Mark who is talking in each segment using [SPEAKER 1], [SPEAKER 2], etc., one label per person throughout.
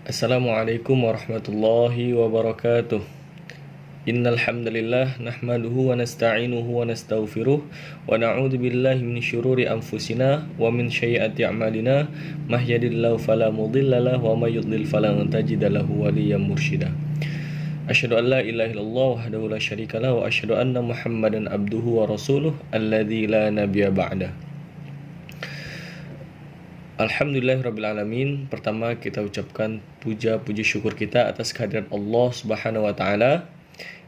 [SPEAKER 1] Assalamualaikum warahmatullahi wabarakatuh. Innal hamdalillah nahmaduhu wa nasta'inuhu wa nastaghfiruh wa na'udzu billahi min syururi anfusina wa min sayyiati a'malina may yahdihillahu fala mudhillalah wa may yudlil fala tajida lahu waliyyan mursyida. Asyhadu an la ilaha illallah wahdahu la syarika lahu wa asyhadu anna Muhammadan abduhu wa rasuluh alladzi la nabiyya ba'dah. Alhamdulillahirrabbilalamin. Pertama kita ucapkan puja puji syukur kita atas kehadiran Allah Subhanahu wa taala,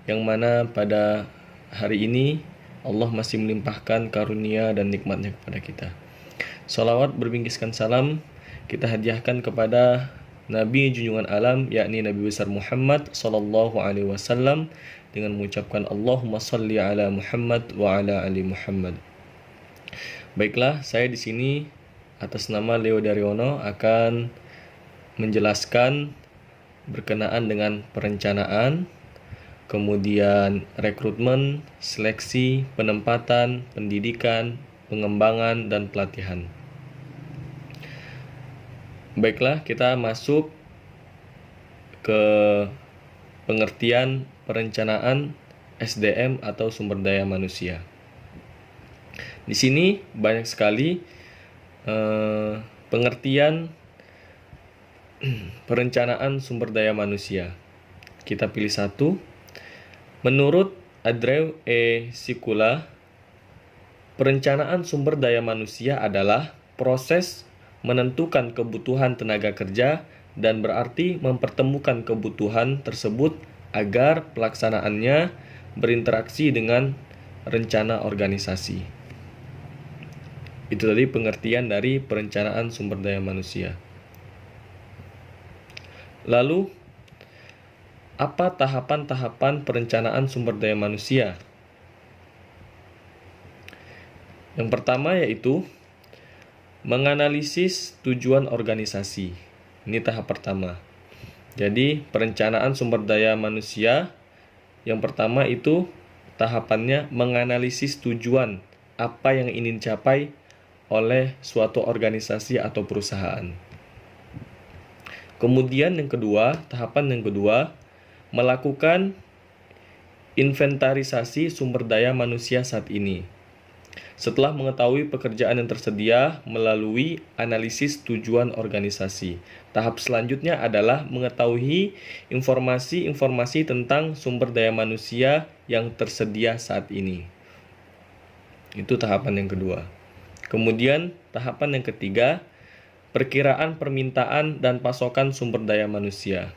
[SPEAKER 1] yang mana pada hari ini Allah masih melimpahkan karunia dan nikmatnya kepada kita. Salawat berbingkiskan salam kita hadiahkan kepada Nabi junjungan alam, yakni Nabi besar Muhammad sallallahu alaihi wasallam, dengan mengucapkan Allahumma shalli ala Muhammad wa ala ali Muhammad. Baiklah, saya di sini atas nama Leo Daryono akan menjelaskan berkenaan dengan perencanaan, kemudian rekrutmen, seleksi, penempatan, pendidikan, pengembangan, dan pelatihan. Baiklah, kita masuk ke pengertian perencanaan SDM atau sumber daya manusia. Di sini banyak sekali pengertian perencanaan sumber daya manusia. Kita pilih satu. Menurut Andrew E. Sikula, perencanaan sumber daya manusia adalah proses menentukan kebutuhan tenaga kerja dan berarti mempertemukan kebutuhan tersebut agar pelaksanaannya berinteraksi dengan rencana organisasi. Itu tadi pengertian dari perencanaan sumber daya manusia. Lalu, apa tahapan-tahapan perencanaan sumber daya manusia? Yang pertama yaitu menganalisis tujuan organisasi. Ini tahap pertama. Jadi, perencanaan sumber daya manusia yang pertama itu tahapannya menganalisis tujuan apa yang ingin dicapai oleh suatu organisasi atau perusahaan. Kemudian tahapan yang kedua, melakukan inventarisasi sumber daya manusia saat ini. Setelah mengetahui pekerjaan yang tersedia melalui analisis tujuan organisasi. Tahap selanjutnya adalah mengetahui informasi-informasi tentang sumber daya manusia yang tersedia saat ini. Itu tahapan yang kedua. Kemudian tahapan yang ketiga, perkiraan permintaan dan pasokan sumber daya manusia.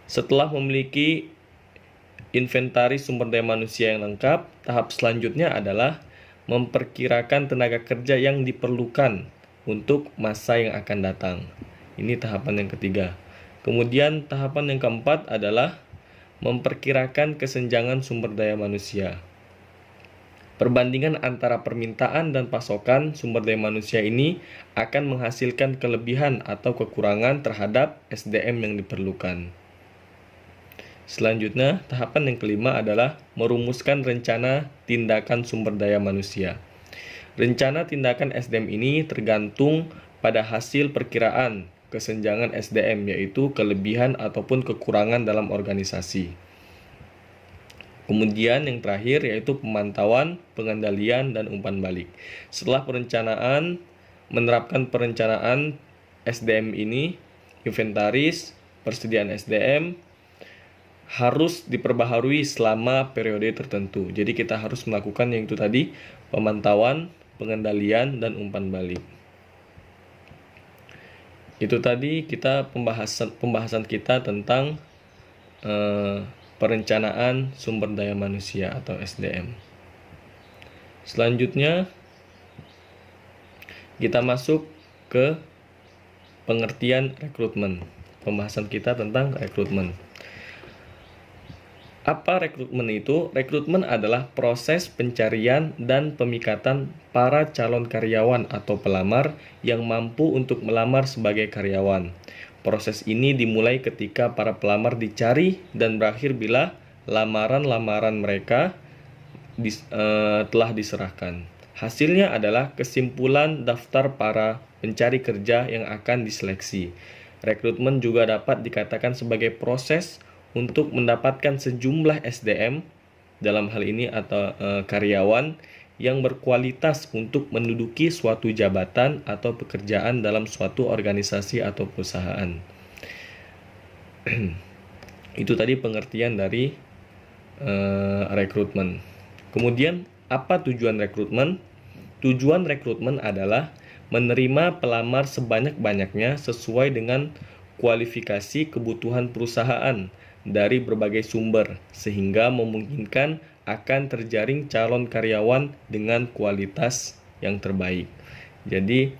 [SPEAKER 1] Setelah memiliki inventaris sumber daya manusia yang lengkap, tahap selanjutnya adalah memperkirakan tenaga kerja yang diperlukan untuk masa yang akan datang. Ini tahapan yang ketiga. Kemudian tahapan yang keempat adalah memperkirakan kesenjangan sumber daya manusia. Perbandingan antara permintaan dan pasokan sumber daya manusia ini akan menghasilkan kelebihan atau kekurangan terhadap SDM yang diperlukan. Selanjutnya, tahapan yang kelima adalah merumuskan rencana tindakan sumber daya manusia. Rencana tindakan SDM ini tergantung pada hasil perkiraan kesenjangan SDM, yaitu kelebihan ataupun kekurangan dalam organisasi. Kemudian yang terakhir yaitu pemantauan, pengendalian, dan umpan balik. Setelah perencanaan, menerapkan perencanaan SDM ini, inventaris, persediaan SDM, harus diperbaharui selama periode tertentu. Jadi kita harus melakukan yang itu tadi, pemantauan, pengendalian, dan umpan balik. Itu tadi kita pembahasan kita tentang perencanaan sumber daya manusia atau SDM. Selanjutnya kita masuk ke pengertian rekrutmen. Pembahasan kita tentang rekrutmen. Apa rekrutmen itu? Rekrutmen adalah proses pencarian dan pemikatan para calon karyawan atau pelamar yang mampu untuk melamar sebagai karyawan. Proses ini dimulai ketika para pelamar dicari dan berakhir bila lamaran-lamaran mereka telah diserahkan. Hasilnya adalah kesimpulan daftar para pencari kerja yang akan diseleksi. Rekrutmen juga dapat dikatakan sebagai proses untuk mendapatkan sejumlah SDM, dalam hal ini atau karyawan yang berkualitas untuk menduduki suatu jabatan atau pekerjaan dalam suatu organisasi atau perusahaan. Itu tadi pengertian dari rekrutmen. Kemudian, apa tujuan rekrutmen? Tujuan rekrutmen adalah menerima pelamar sebanyak-banyaknya sesuai dengan kualifikasi kebutuhan perusahaan dari berbagai sumber, sehingga memungkinkan akan terjaring calon karyawan dengan kualitas yang terbaik. Jadi,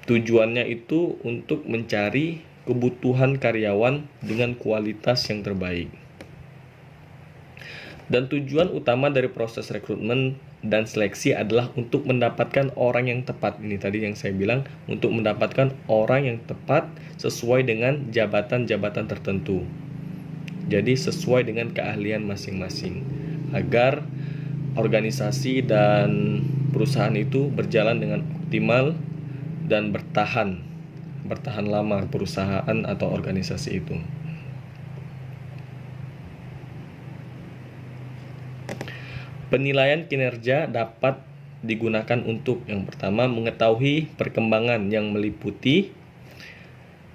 [SPEAKER 1] tujuannya itu untuk mencari kebutuhan karyawan dengan kualitas yang terbaik. Dan tujuan utama dari proses rekrutmen dan seleksi adalah untuk mendapatkan orang yang tepat. Ini tadi yang saya bilang, untuk mendapatkan orang yang tepat sesuai dengan jabatan-jabatan tertentu. Jadi sesuai dengan keahlian masing-masing, agar organisasi dan perusahaan itu berjalan dengan optimal dan bertahan lama perusahaan atau organisasi itu. Penilaian kinerja dapat digunakan untuk yang pertama, mengetahui perkembangan yang meliputi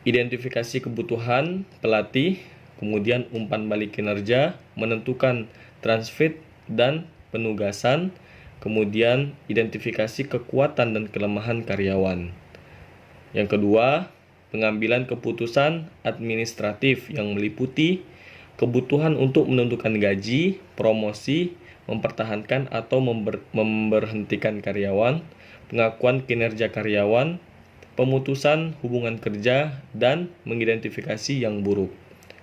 [SPEAKER 1] identifikasi kebutuhan pelatih, kemudian umpan balik kinerja, menentukan transfer dan penugasan, kemudian identifikasi kekuatan dan kelemahan karyawan. Yang kedua, pengambilan keputusan administratif yang meliputi kebutuhan untuk menentukan gaji, promosi, mempertahankan atau memberhentikan karyawan, pengakuan kinerja karyawan, pemutusan hubungan kerja, dan mengidentifikasi yang buruk.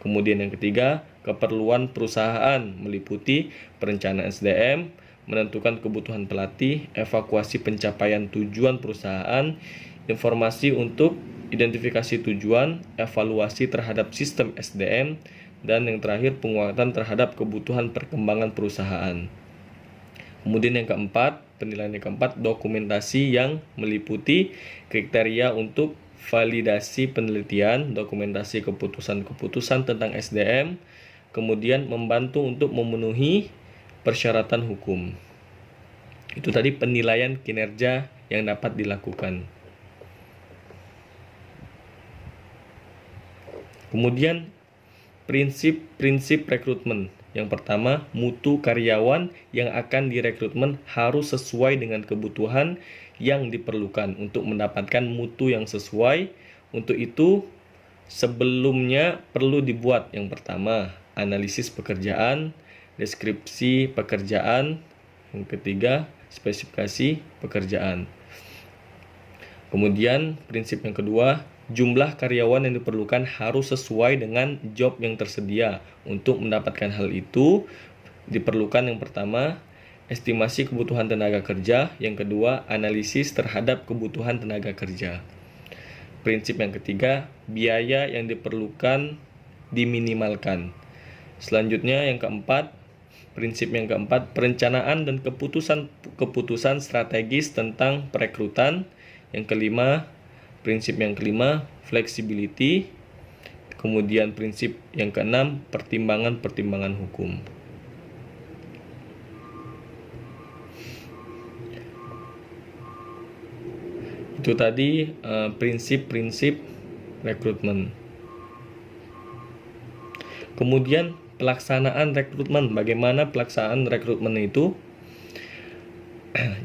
[SPEAKER 1] Kemudian yang ketiga, keperluan perusahaan meliputi perencanaan SDM, menentukan kebutuhan pelatih, evakuasi pencapaian tujuan perusahaan, informasi untuk identifikasi tujuan, evaluasi terhadap sistem SDM, dan yang terakhir penguatan terhadap kebutuhan perkembangan perusahaan. Kemudian yang keempat, penilaian yang keempat, dokumentasi yang meliputi kriteria untuk validasi penelitian, dokumentasi keputusan-keputusan tentang SDM, kemudian membantu untuk memenuhi persyaratan hukum. Itu tadi penilaian kinerja yang dapat dilakukan. Kemudian prinsip-prinsip rekrutmen. Yang pertama, mutu karyawan yang akan direkrutmen harus sesuai dengan kebutuhan yang diperlukan untuk mendapatkan mutu yang sesuai. Untuk itu, sebelumnya perlu dibuat yang pertama, analisis pekerjaan, deskripsi pekerjaan, yang ketiga, spesifikasi pekerjaan. Kemudian, prinsip yang kedua, jumlah karyawan yang diperlukan harus sesuai dengan job yang tersedia. Untuk mendapatkan hal itu, diperlukan yang pertama, estimasi kebutuhan tenaga kerja. Yang kedua, analisis terhadap kebutuhan tenaga kerja. Prinsip yang ketiga, biaya yang diperlukan diminimalkan. Selanjutnya yang keempat, prinsip yang keempat, perencanaan dan keputusan strategis tentang perekrutan. Yang kelima, prinsip yang kelima, flexibility. Kemudian prinsip yang keenam, pertimbangan-pertimbangan hukum. Itu tadi prinsip-prinsip rekrutmen. Kemudian pelaksanaan rekrutmen. Bagaimana pelaksanaan rekrutmen itu?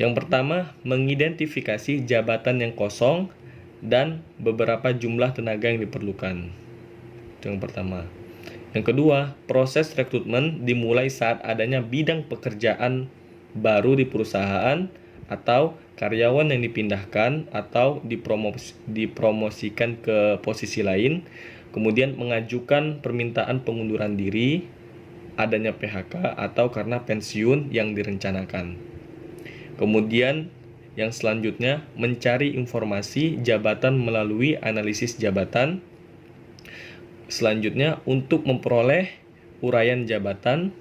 [SPEAKER 1] Yang pertama, mengidentifikasi jabatan yang kosong dan beberapa jumlah tenaga yang diperlukan. Itu yang pertama. Yang kedua, proses rekrutmen dimulai saat adanya bidang pekerjaan baru di perusahaan atau karyawan yang dipindahkan atau dipromosikan ke posisi lain, kemudian mengajukan permintaan pengunduran diri, adanya PHK atau karena pensiun yang direncanakan. Kemudian yang selanjutnya, mencari informasi jabatan melalui analisis jabatan. Selanjutnya, untuk memperoleh uraian jabatan.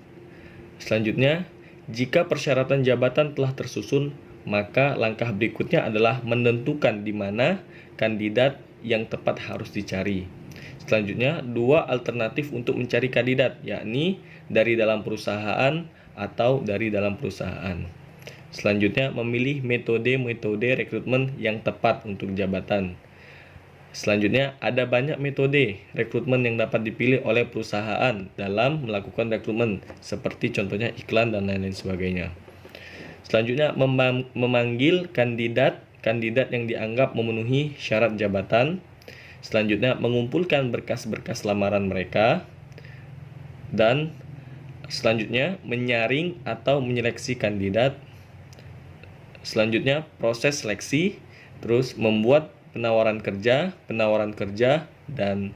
[SPEAKER 1] Selanjutnya, jika persyaratan jabatan telah tersusun, maka langkah berikutnya adalah menentukan di mana kandidat yang tepat harus dicari. Selanjutnya, 2 alternatif untuk mencari kandidat, yakni dari dalam perusahaan atau dari dalam perusahaan. Selanjutnya, memilih metode-metode rekrutmen yang tepat untuk jabatan. Selanjutnya, ada banyak metode rekrutmen yang dapat dipilih oleh perusahaan dalam melakukan rekrutmen, seperti contohnya iklan dan lain-lain sebagainya. Selanjutnya, memanggil kandidat yang dianggap memenuhi syarat jabatan. Selanjutnya, mengumpulkan berkas-berkas lamaran mereka. Dan selanjutnya, menyaring atau menyeleksi kandidat. Selanjutnya, proses seleksi. Terus, membuat penawaran kerja, dan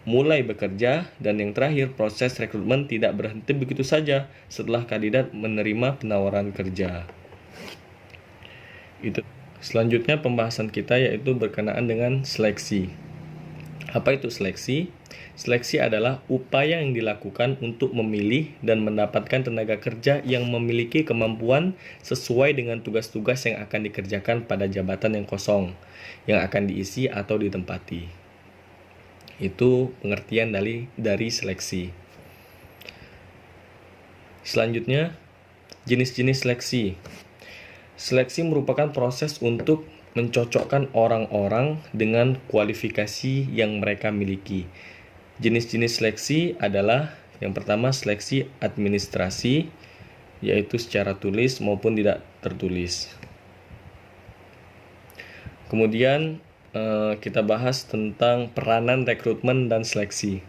[SPEAKER 1] mulai bekerja. Dan yang terakhir, proses rekrutmen tidak berhenti begitu saja setelah kandidat menerima penawaran kerja. Itu. Selanjutnya pembahasan kita yaitu berkenaan dengan seleksi. Apa itu seleksi? Seleksi adalah upaya yang dilakukan untuk memilih dan mendapatkan tenaga kerja yang memiliki kemampuan sesuai dengan tugas-tugas yang akan dikerjakan pada jabatan yang kosong, yang akan diisi atau ditempati. Itu pengertian dari seleksi. Selanjutnya, jenis-jenis seleksi. Seleksi merupakan proses untuk mencocokkan orang-orang dengan kualifikasi yang mereka miliki. Jenis-jenis seleksi adalah yang pertama seleksi administrasi, yaitu secara tulis maupun tidak tertulis. Kemudian kita bahas tentang peranan rekrutmen dan seleksi.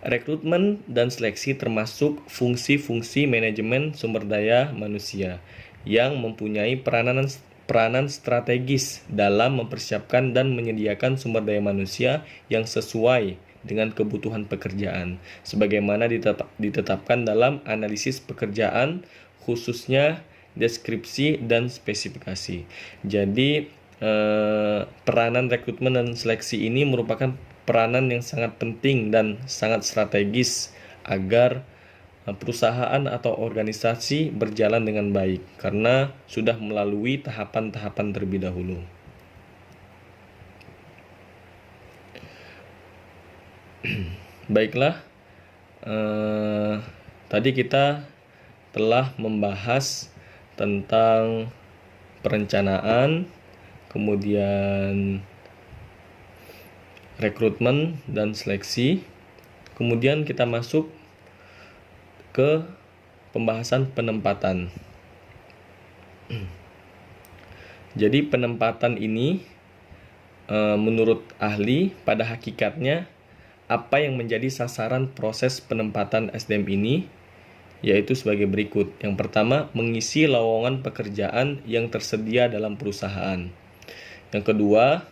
[SPEAKER 1] Rekrutmen dan seleksi termasuk fungsi-fungsi manajemen sumber daya manusia yang mempunyai peranan strategis dalam mempersiapkan dan menyediakan sumber daya manusia yang sesuai dengan kebutuhan pekerjaan, sebagaimana ditetapkan dalam analisis pekerjaan, khususnya deskripsi dan spesifikasi. Jadi, peranan rekrutmen dan seleksi ini merupakan peranan yang sangat penting dan sangat strategis agar perusahaan atau organisasi berjalan dengan baik, karena sudah melalui tahapan-tahapan terlebih dahulu. Baiklah, tadi kita telah membahas tentang perencanaan, kemudian rekrutmen dan seleksi. Kemudian kita masuk ke pembahasan penempatan. Jadi penempatan ini menurut ahli pada hakikatnya apa yang menjadi sasaran proses penempatan SDM ini yaitu sebagai berikut. Yang pertama, mengisi lowongan pekerjaan yang tersedia dalam perusahaan. Yang kedua,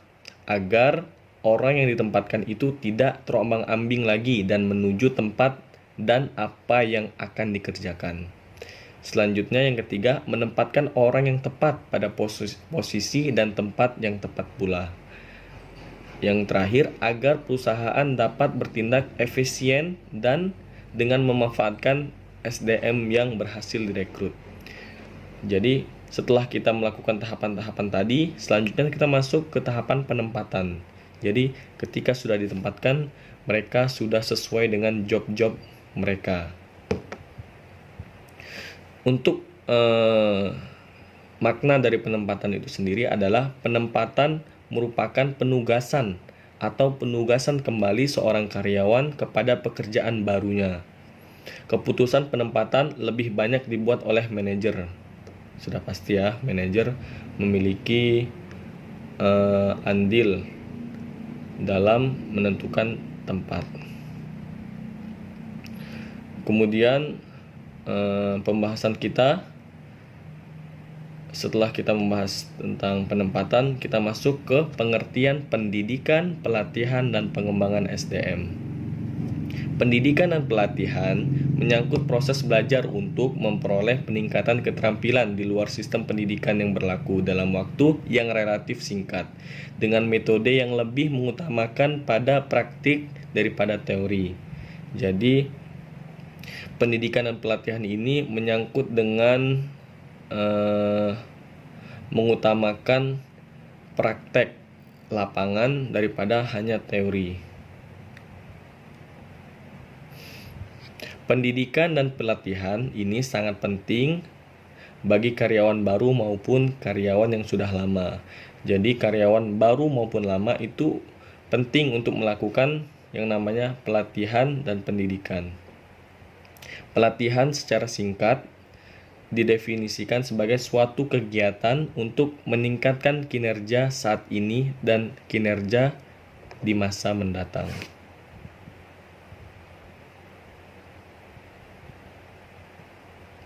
[SPEAKER 1] agar orang yang ditempatkan itu tidak terombang-ambing lagi dan menuju tempat dan apa yang akan dikerjakan. Selanjutnya yang ketiga, menempatkan orang yang tepat pada posisi dan tempat yang tepat pula. Yang terakhir, agar perusahaan dapat bertindak efisien dan dengan memanfaatkan SDM yang berhasil direkrut. Jadi, setelah kita melakukan tahapan-tahapan tadi, selanjutnya kita masuk ke tahapan penempatan. Jadi, ketika sudah ditempatkan, mereka sudah sesuai dengan job-job mereka. Untuk makna dari penempatan itu sendiri adalah penempatan merupakan penugasan atau penugasan kembali seorang karyawan kepada pekerjaan barunya. Keputusan penempatan lebih banyak dibuat oleh manajer. Sudah pasti ya, manajer memiliki andil dalam menentukan tempat. Kemudian pembahasan kita, setelah kita membahas tentang penempatan, kita masuk ke pengertian pendidikan, pelatihan, dan pengembangan SDM. Pendidikan dan pelatihan menyangkut proses belajar untuk memperoleh peningkatan keterampilan di luar sistem pendidikan yang berlaku dalam waktu yang relatif singkat, dengan metode yang lebih mengutamakan pada praktik daripada teori. Jadi, pendidikan dan pelatihan ini menyangkut dengan mengutamakan praktek lapangan daripada hanya teori. Pendidikan dan pelatihan ini sangat penting bagi karyawan baru maupun karyawan yang sudah lama. Jadi karyawan baru maupun lama itu penting untuk melakukan yang namanya pelatihan dan pendidikan. Pelatihan secara singkat didefinisikan sebagai suatu kegiatan untuk meningkatkan kinerja saat ini dan kinerja di masa mendatang.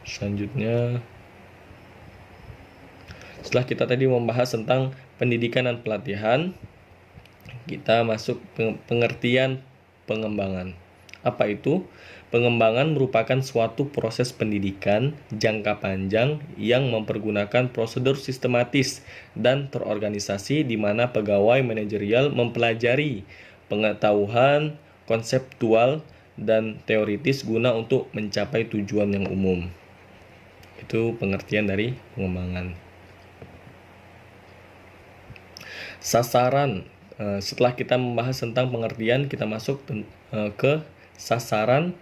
[SPEAKER 1] Selanjutnya, setelah kita tadi membahas tentang pendidikan dan pelatihan, kita masuk pengertian pengembangan. Apa itu? Pengembangan merupakan suatu proses pendidikan jangka panjang yang mempergunakan prosedur sistematis dan terorganisasi di mana pegawai manajerial mempelajari pengetahuan konseptual dan teoritis guna untuk mencapai tujuan yang umum. Itu pengertian dari pengembangan. Sasaran. Setelah kita membahas tentang pengertian, kita masuk ke sasaran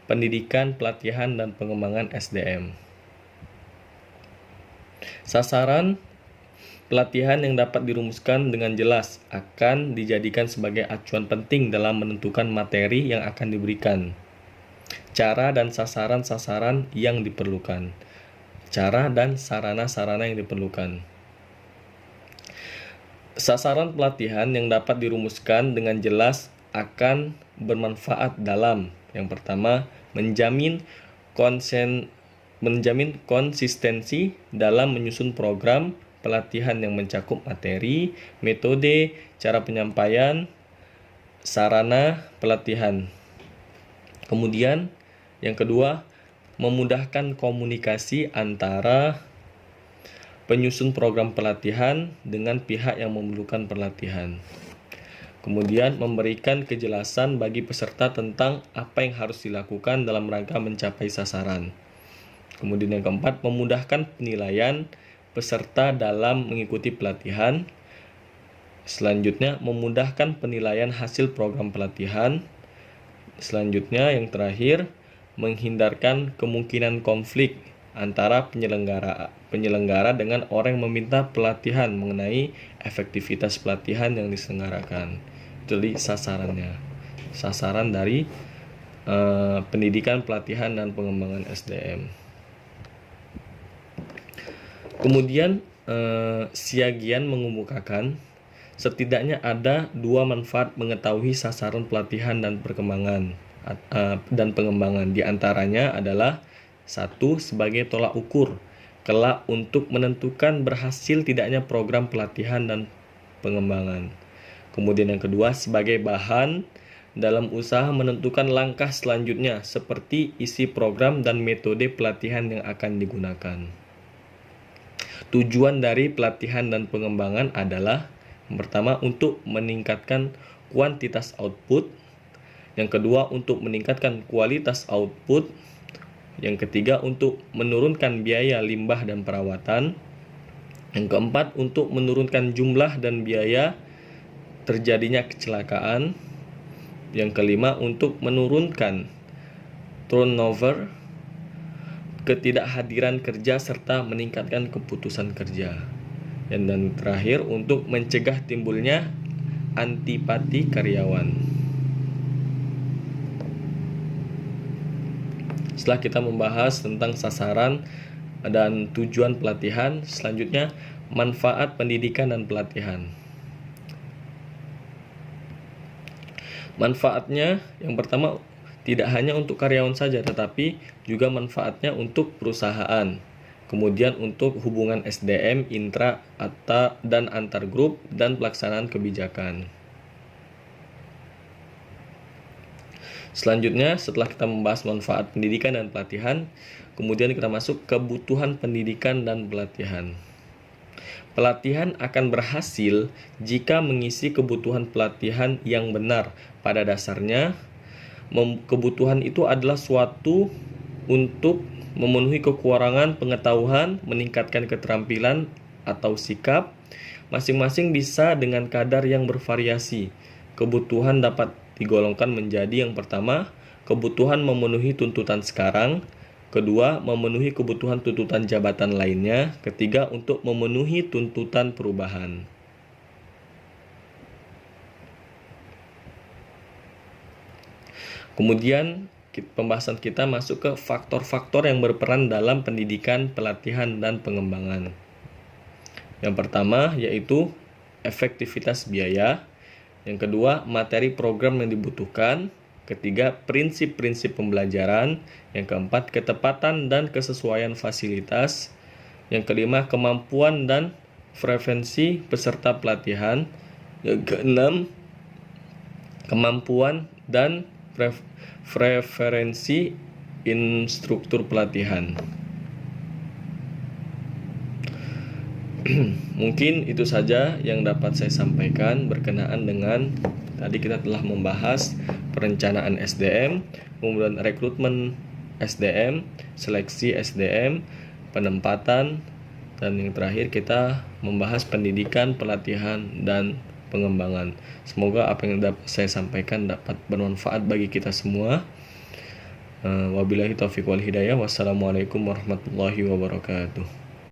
[SPEAKER 1] pendidikan, pelatihan, dan pengembangan SDM. Sasaran pelatihan yang dapat dirumuskan dengan jelas akan dijadikan sebagai acuan penting dalam menentukan materi yang akan diberikan. Cara dan sasaran-sasaran yang diperlukan. Cara dan sarana-sarana yang diperlukan. Sasaran pelatihan yang dapat dirumuskan dengan jelas akan bermanfaat dalam yang pertama, menjamin konsistensi dalam menyusun program pelatihan yang mencakup materi, metode, cara penyampaian, sarana pelatihan. Kemudian, yang kedua, memudahkan komunikasi antara penyusun program pelatihan dengan pihak yang memerlukan pelatihan. Kemudian memberikan kejelasan bagi peserta tentang apa yang harus dilakukan dalam rangka mencapai sasaran. Kemudian yang keempat, memudahkan penilaian peserta dalam mengikuti pelatihan. Selanjutnya, memudahkan penilaian hasil program pelatihan. Selanjutnya, yang terakhir, menghindarkan kemungkinan konflik antara penyelenggara dengan orang yang meminta pelatihan mengenai efektivitas pelatihan yang diselenggarakan. Jadi sasarannya, sasaran dari pendidikan, pelatihan, dan pengembangan SDM. Kemudian Siagian mengemukakan setidaknya ada dua manfaat mengetahui sasaran pelatihan dan perkembangan dan pengembangan. Di antaranya adalah satu, sebagai tolak ukur kelak untuk menentukan berhasil tidaknya program pelatihan dan pengembangan. Kemudian yang kedua, sebagai bahan dalam usaha menentukan langkah selanjutnya seperti isi program dan metode pelatihan yang akan digunakan. Tujuan dari pelatihan dan pengembangan adalah yang pertama, untuk meningkatkan kuantitas output. Yang kedua, untuk meningkatkan kualitas output. Yang ketiga, untuk menurunkan biaya limbah dan perawatan. Yang keempat, untuk menurunkan jumlah dan biaya terjadinya kecelakaan. Yang kelima, untuk menurunkan turnover, ketidakhadiran kerja, serta meningkatkan keputusan kerja. Dan terakhir, untuk mencegah timbulnya antipati karyawan. Setelah kita membahas tentang sasaran dan tujuan pelatihan, selanjutnya manfaat pendidikan dan pelatihan. Manfaatnya yang pertama, tidak hanya untuk karyawan saja, tetapi juga manfaatnya untuk perusahaan. Kemudian untuk hubungan SDM, intra, dan antar grup, dan pelaksanaan kebijakan. Selanjutnya, setelah kita membahas manfaat pendidikan dan pelatihan, kemudian kita masuk kebutuhan pendidikan dan pelatihan. Pelatihan akan berhasil jika mengisi kebutuhan pelatihan yang benar. Pada dasarnya, kebutuhan itu adalah suatu untuk memenuhi kekurangan pengetahuan, meningkatkan keterampilan, atau sikap, masing-masing bisa dengan kadar yang bervariasi. Kebutuhan dapat digolongkan menjadi yang pertama, kebutuhan memenuhi tuntutan sekarang, kedua, memenuhi kebutuhan tuntutan jabatan lainnya, ketiga, untuk memenuhi tuntutan perubahan. Kemudian pembahasan kita masuk ke faktor-faktor yang berperan dalam pendidikan, pelatihan, dan pengembangan. Yang pertama yaitu efektivitas biaya. Yang kedua, materi program yang dibutuhkan. Ketiga, prinsip-prinsip pembelajaran. Yang keempat, ketepatan dan kesesuaian fasilitas. Yang kelima, kemampuan dan frekuensi peserta pelatihan. Yang keenam, kemampuan dan preferensi instruktur pelatihan. Mungkin itu saja yang dapat saya sampaikan berkenaan dengan tadi kita telah membahas perencanaan SDM, kemudian rekrutmen SDM, seleksi SDM, penempatan, dan yang terakhir kita membahas pendidikan, pelatihan, dan pengembangan. Semoga apa yang dapat saya sampaikan dapat bermanfaat bagi kita semua. Wabillahi taufiq wal hidayah. Wassalamualaikum warahmatullahi wabarakatuh.